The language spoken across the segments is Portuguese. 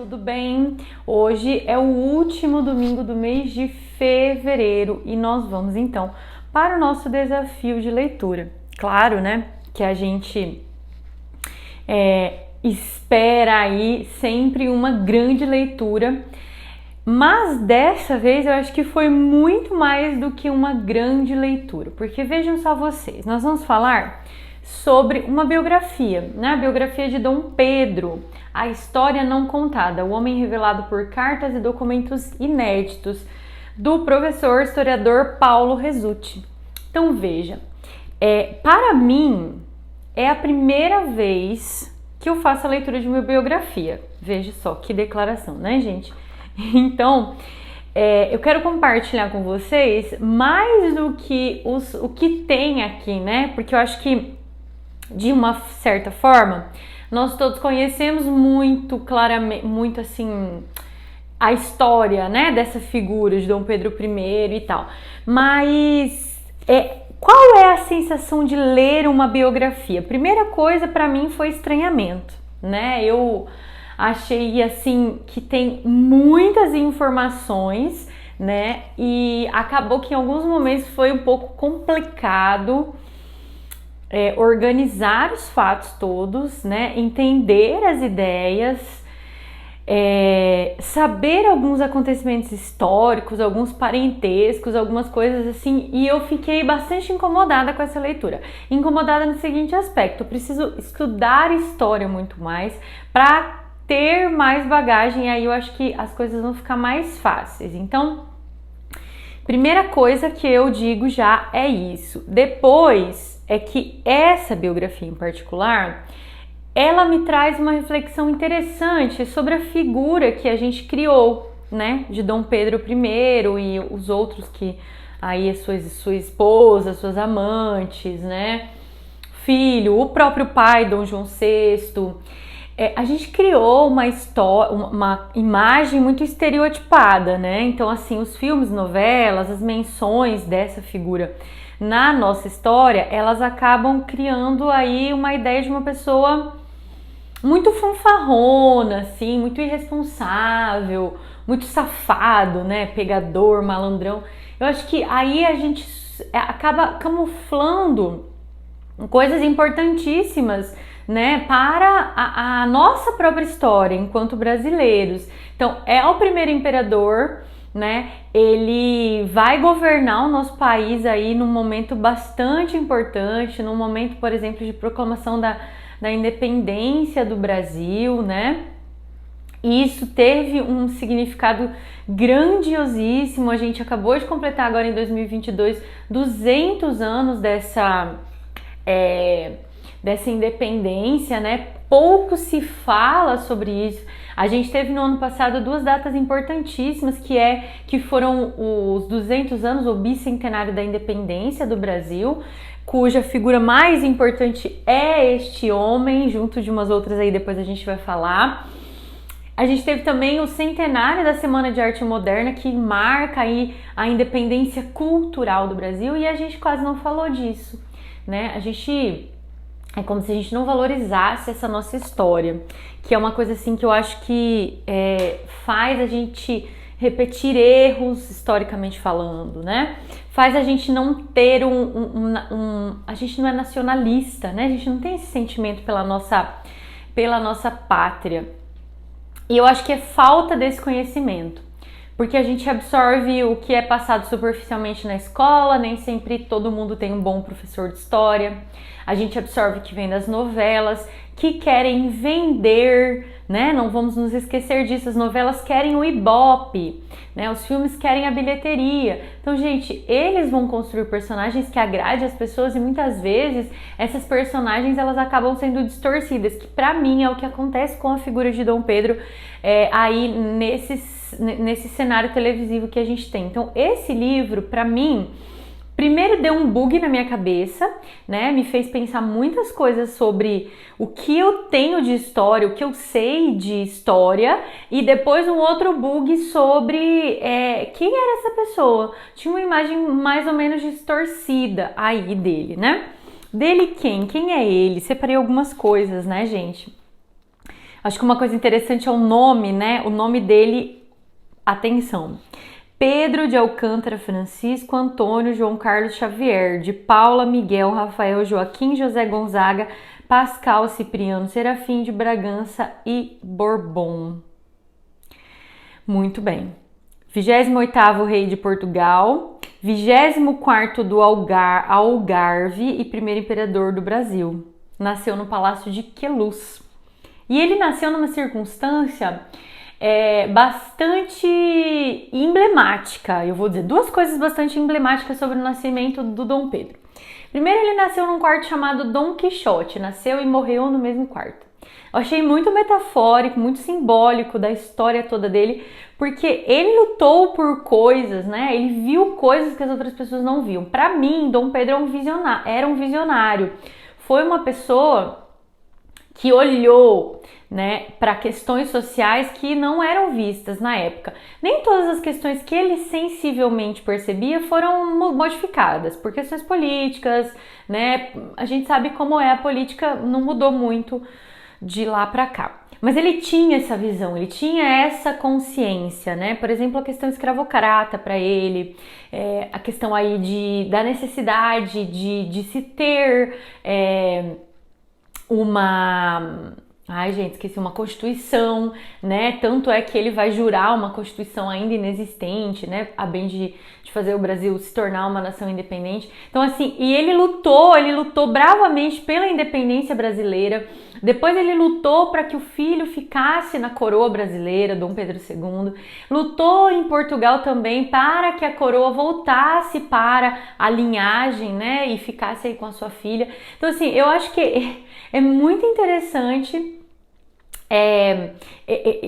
tudo bem? Hoje é o último domingo do mês de fevereiro e nós vamos então para o nosso desafio de leitura. Claro, né, que a gente espera aí sempre uma grande leitura, mas dessa vez eu acho que foi muito mais do que uma grande leitura, porque vejam só vocês, nós vamos falar sobre uma biografia, né? A biografia de Dom Pedro, a história não contada, o homem revelado por cartas e documentos inéditos, do professor historiador Paulo Resutti. Então veja, para mim é a primeira vez que eu faço a leitura de uma biografia. Veja só que declaração, né, gente? Então, eu quero compartilhar com vocês mais do que o que tem aqui, né? Porque eu acho que, de uma certa forma, nós todos conhecemos muito claramente, muito assim, a história, né, dessa figura de Dom Pedro I e tal. Mas qual é a sensação de ler uma biografia? Primeira coisa para mim foi estranhamento, né? Eu achei assim que tem muitas informações, né? E acabou que em alguns momentos foi um pouco complicado organizar os fatos todos, né? Entender as ideias, saber alguns acontecimentos históricos, alguns parentescos, algumas coisas assim, e eu fiquei bastante incomodada com essa leitura. Incomodada no seguinte aspecto: eu preciso estudar história muito mais para ter mais bagagem, aí eu acho que as coisas vão ficar mais fáceis. Então, primeira coisa que eu digo já é isso. Depois é que essa biografia em particular, ela me traz uma reflexão interessante sobre a figura que a gente criou, né, de Dom Pedro I e os outros que aí sua esposa, suas amantes, né, filho, o próprio pai, Dom João VI. A gente criou uma história, uma imagem muito estereotipada, né? Então, assim, os filmes, novelas, as menções dessa figura na nossa história, elas acabam criando aí uma ideia de uma pessoa muito fanfarrona, assim, muito irresponsável, muito safado, né? Pegador, malandrão. Eu acho que aí a gente acaba camuflando coisas importantíssimas, né, para a nossa própria história enquanto brasileiros. Então, é o primeiro imperador, né? Ele vai governar o nosso país aí num momento bastante importante, num momento, por exemplo, de proclamação da independência do Brasil, né? E isso teve um significado grandiosíssimo. A gente acabou de completar agora em 2022 200 anos dessa independência, né? Pouco se fala sobre isso. A gente teve no ano passado duas datas importantíssimas, que foram os 200 anos, o bicentenário da independência do Brasil, cuja figura mais importante é este homem, junto de umas outras aí depois a gente vai falar. A gente teve também o centenário da Semana de Arte Moderna, que marca aí a independência cultural do Brasil, e a gente quase não falou disso, né? É como se a gente não valorizasse essa nossa história, que é uma coisa assim que eu acho que faz a gente repetir erros historicamente falando, né? Faz a gente não ter a gente não é nacionalista, né? A gente não tem esse sentimento pela nossa pátria. E eu acho que é falta desse conhecimento, porque a gente absorve o que é passado superficialmente na escola, nem sempre todo mundo tem um bom professor de história. A gente absorve o que vem das novelas, que querem vender, né? Não vamos nos esquecer disso, as novelas querem o Ibope, né? Os filmes querem a bilheteria. Então, gente, eles vão construir personagens que agradem as pessoas e muitas vezes essas personagens elas acabam sendo distorcidas, que pra mim é o que acontece com a figura de Dom Pedro aí nesse cenário televisivo que a gente tem. Então, esse livro, pra mim, primeiro deu um bug na minha cabeça, né? Me fez pensar muitas coisas sobre o que eu tenho de história, o que eu sei de história, e depois um outro bug sobre quem era essa pessoa. Tinha uma imagem mais ou menos distorcida aí dele, né? Dele quem? Quem é ele? Separei algumas coisas, né, gente? Acho que uma coisa interessante é o nome, né? O nome dele, atenção. Pedro de Alcântara Francisco Antônio João Carlos Xavier, de Paula Miguel Rafael Joaquim José Gonzaga Pascal Cipriano Serafim de Bragança e Bourbon. Muito bem. 28º rei de Portugal, 24º do Algarve e primeiro imperador do Brasil. Nasceu no Palácio de Queluz. E ele nasceu numa circunstância bastante emblemática. Eu vou dizer duas coisas bastante emblemáticas sobre o nascimento do Dom Pedro. Primeiro, ele nasceu num quarto chamado Dom Quixote, nasceu e morreu no mesmo quarto. Eu achei muito metafórico, muito simbólico da história toda dele, porque ele lutou por coisas, né? Ele viu coisas que as outras pessoas não viam. Para mim, Dom Pedro era um visionário. Foi uma pessoa que olhou, né, para questões sociais que não eram vistas na época. Nem todas as questões que ele sensivelmente percebia foram modificadas por questões políticas, né? A gente sabe como é a política, não mudou muito de lá para cá. Mas ele tinha essa visão, ele tinha essa consciência, né? Por exemplo, a questão escravocrata para ele, a questão aí da necessidade de se ter uma constituição, né? Tanto é que ele vai jurar uma constituição ainda inexistente, né? A bem de fazer o Brasil se tornar uma nação independente. Então, assim, e ele lutou bravamente pela independência brasileira. Depois ele lutou para que o filho ficasse na coroa brasileira, Dom Pedro II. Lutou em Portugal também para que a coroa voltasse para a linhagem, né? E ficasse aí com a sua filha. Então, assim, eu acho que é muito interessante,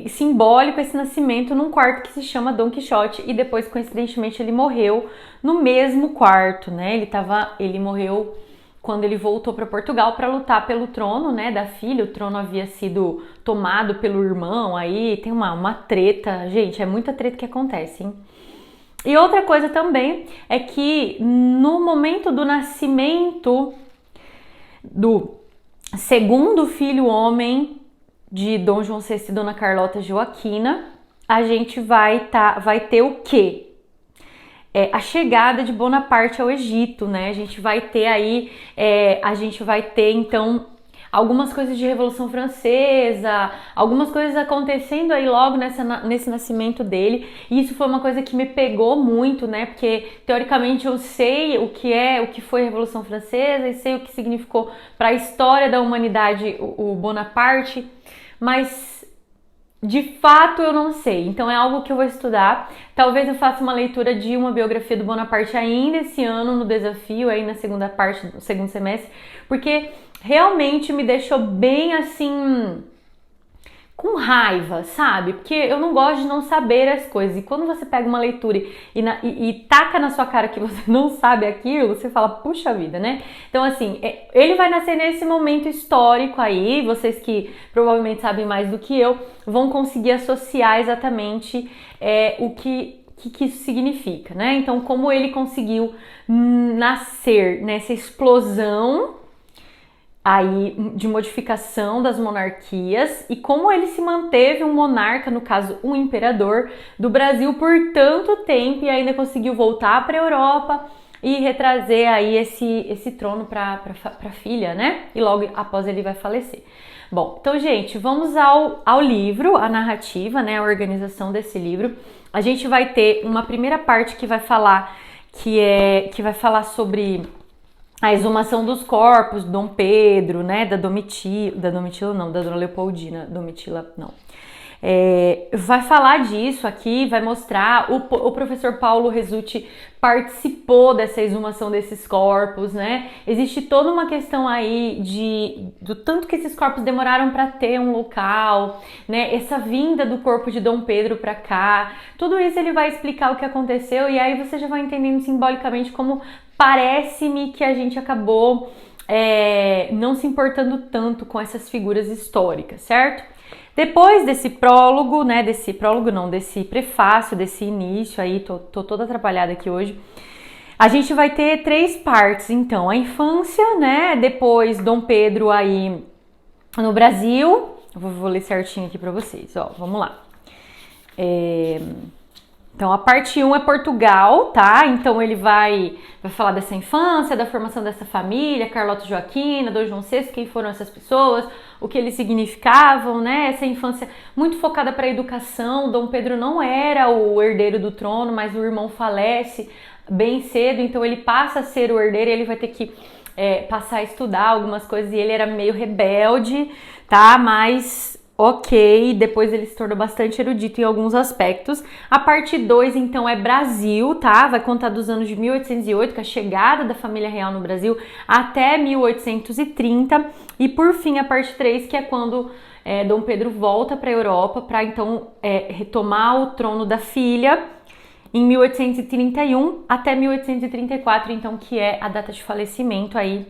simbólico esse nascimento num quarto que se chama Dom Quixote, e depois, coincidentemente, ele morreu no mesmo quarto, né? Ele morreu quando ele voltou para Portugal para lutar pelo trono, né, da filha. O trono havia sido tomado pelo irmão, aí tem uma treta, gente, é muita treta que acontece, hein? E outra coisa também é que no momento do nascimento do segundo filho homem de Dom João VI e Dona Carlota Joaquina, a gente vai ter o quê? A chegada de Bonaparte ao Egito, né? A gente vai ter então algumas coisas de Revolução Francesa, algumas coisas acontecendo aí logo nesse nascimento dele. E isso foi uma coisa que me pegou muito, né? Porque teoricamente eu sei o que foi a Revolução Francesa e sei o que significou para a história da humanidade o Bonaparte, mas de fato eu não sei. Então é algo que eu vou estudar. Talvez eu faça uma leitura de uma biografia do Bonaparte ainda esse ano no desafio, aí na segunda parte do segundo semestre, porque realmente me deixou bem assim, com raiva, sabe? Porque eu não gosto de não saber as coisas. E quando você pega uma leitura e taca na sua cara que você não sabe aquilo, você fala, puxa vida, né? Então, assim, ele vai nascer nesse momento histórico aí. Vocês que provavelmente sabem mais do que eu vão conseguir associar exatamente o que isso significa, né? Então, como ele conseguiu nascer nessa explosão aí de modificação das monarquias e como ele se manteve um monarca, no caso um imperador do Brasil por tanto tempo, e ainda conseguiu voltar para a Europa e retrazer aí esse trono para a filha, né? E logo após ele vai falecer. Bom, então, gente, vamos ao livro, a narrativa, né? A organização desse livro. A gente vai ter uma primeira parte que vai falar sobre a exumação dos corpos, Dom Pedro, né, da Dona Leopoldina, Domitila, não. Vai falar disso aqui, vai mostrar, o professor Paulo Resulti participou dessa exumação desses corpos, né? Existe toda uma questão aí do tanto que esses corpos demoraram para ter um local, né? Essa vinda do corpo de Dom Pedro para cá, tudo isso ele vai explicar o que aconteceu, e aí você já vai entendendo simbolicamente como parece-me que a gente acabou não se importando tanto com essas figuras históricas, certo? Depois desse prólogo, né, desse prefácio, desse início aí, tô toda atrapalhada aqui hoje, a gente vai ter 3 partes, então, a infância, né, depois Dom Pedro aí no Brasil, vou ler certinho aqui para vocês, ó, vamos lá. Então, a parte 1 é Portugal, tá? Então, ele vai falar dessa infância, da formação dessa família, Carlota Joaquina, Dom João VI, quem foram essas pessoas, o que eles significavam, né? Essa infância muito focada para a educação. Dom Pedro não era o herdeiro do trono, mas o irmão falece bem cedo, então ele passa a ser o herdeiro e ele vai ter que passar a estudar algumas coisas, e ele era meio rebelde, tá? Mas ok, depois ele se tornou bastante erudito em alguns aspectos. A parte 2, então, é Brasil, tá? Vai contar dos anos de 1808, com a chegada da família real no Brasil, até 1830. E, por fim, a parte 3, que é quando Dom Pedro volta para a Europa para, então, retomar o trono da filha, em 1831 até 1834, então, que é a data de falecimento aí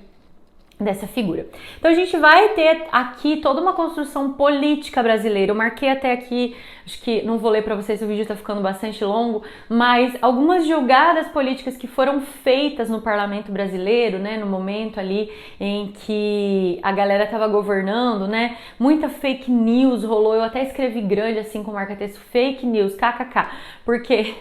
dessa figura. Então a gente vai ter aqui toda uma construção política brasileira. Eu marquei até aqui, acho que não vou ler para vocês, o vídeo tá ficando bastante longo, mas algumas jogadas políticas que foram feitas no parlamento brasileiro, né, no momento ali em que a galera tava governando, né, muita fake news rolou. Eu até escrevi grande assim com marca-texto, fake news, kkk, porque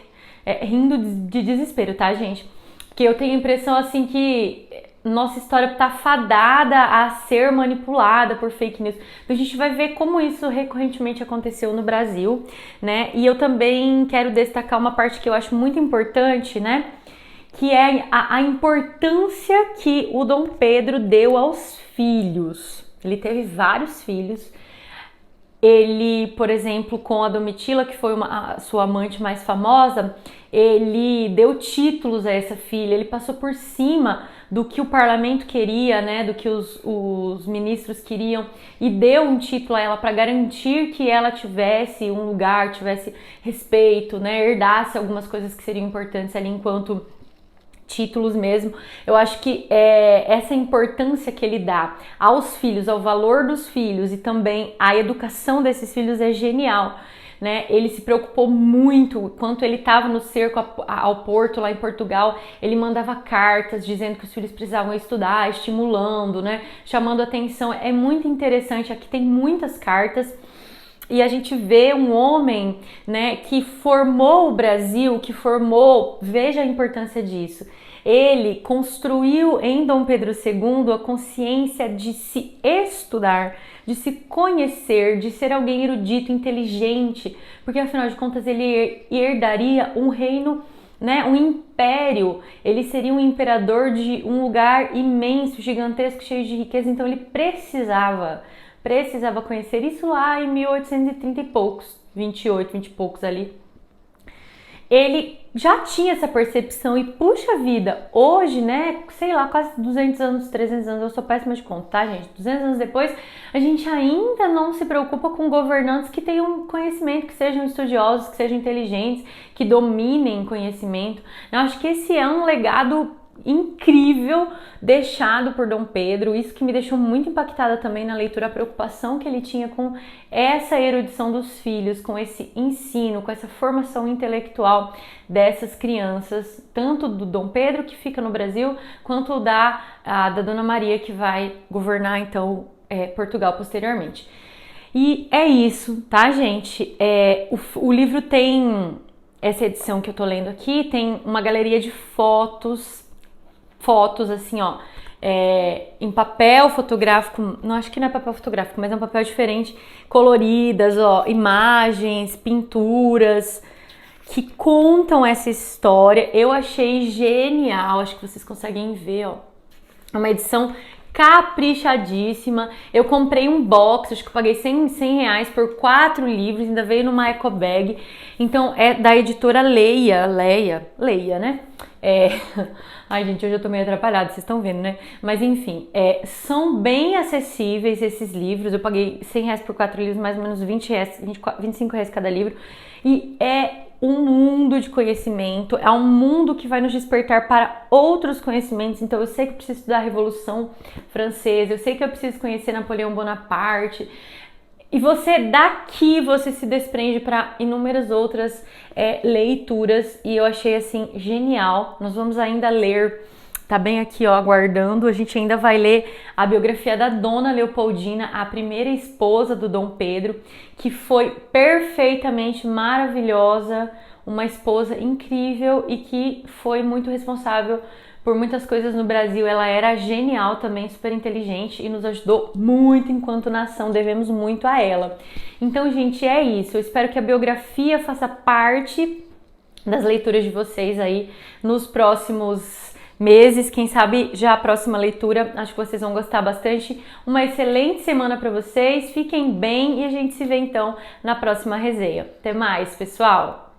rindo de desespero, tá, gente? Porque eu tenho a impressão assim que nossa história está fadada a ser manipulada por fake news. Então a gente vai ver como isso recorrentemente aconteceu no Brasil, né? E eu também quero destacar uma parte que eu acho muito importante, né? Que é a importância que o Dom Pedro deu aos filhos. Ele teve vários filhos. Ele, por exemplo, com a Domitila, que foi a sua amante mais famosa, ele deu títulos a essa filha, ele passou por cima do que o parlamento queria, né, do que os ministros queriam, e deu um título a ela para garantir que ela tivesse um lugar, tivesse respeito, né, herdasse algumas coisas que seriam importantes ali enquanto títulos mesmo. Eu acho que essa importância que ele dá aos filhos, ao valor dos filhos e também à educação desses filhos é genial, né? Ele se preocupou muito. Enquanto ele estava no cerco ao Porto, lá em Portugal, ele mandava cartas dizendo que os filhos precisavam estudar, estimulando, né? Chamando atenção. É muito interessante, aqui tem muitas cartas. E a gente vê um homem, né, que formou o Brasil, veja a importância disso. Ele construiu em Dom Pedro II a consciência de se estudar, de se conhecer, de ser alguém erudito, inteligente, porque afinal de contas ele herdaria um reino, né, um império. Ele seria um imperador de um lugar imenso, gigantesco, cheio de riqueza, então ele precisava conhecer isso lá em 1830 e poucos, 28, 20 e poucos ali. Ele já tinha essa percepção e, puxa vida, hoje, né, sei lá, quase 200 anos, 300 anos, eu sou péssima de contar, gente, 200 anos depois, a gente ainda não se preocupa com governantes que tenham conhecimento, que sejam estudiosos, que sejam inteligentes, que dominem conhecimento. Eu acho que esse é um legado incrível deixado por Dom Pedro. Isso que me deixou muito impactada também na leitura, a preocupação que ele tinha com essa erudição dos filhos, com esse ensino, com essa formação intelectual dessas crianças, tanto do Dom Pedro, que fica no Brasil, quanto da Dona Maria, que vai governar então Portugal posteriormente. E é isso, tá, gente? O livro tem essa edição que eu tô lendo aqui, tem uma galeria de fotos assim, ó, em papel fotográfico, não, acho que não é papel fotográfico, mas é um papel diferente, coloridas, ó, imagens, pinturas, que contam essa história. Eu achei genial, acho que vocês conseguem ver, ó, uma edição caprichadíssima. Eu comprei um box, acho que eu paguei 100 reais por 4 livros, ainda veio numa eco bag. Então é da editora Leia, né? Ai, gente, hoje eu tô meio atrapalhada, vocês estão vendo, né? Mas enfim, são bem acessíveis esses livros. Eu paguei 100 reais por 4 livros, mais ou menos 20 reais, 25 reais cada livro. E é um mundo de conhecimento, é um mundo que vai nos despertar para outros conhecimentos. Então eu sei que eu preciso estudar a Revolução Francesa, eu sei que eu preciso conhecer Napoleão Bonaparte. E daqui você se desprende para inúmeras outras leituras, e eu achei assim genial. Nós vamos ainda ler tá bem aqui, ó, aguardando. A gente ainda vai ler a biografia da Dona Leopoldina, a primeira esposa do Dom Pedro, que foi perfeitamente maravilhosa, uma esposa incrível e que foi muito responsável por muitas coisas no Brasil. Ela era genial também, super inteligente e nos ajudou muito enquanto nação, devemos muito a ela. Então, gente, é isso. Eu espero que a biografia faça parte das leituras de vocês aí nos próximos meses, quem sabe já a próxima leitura, acho que vocês vão gostar bastante. Uma excelente semana para vocês, fiquem bem e a gente se vê então na próxima resenha. Até mais, pessoal!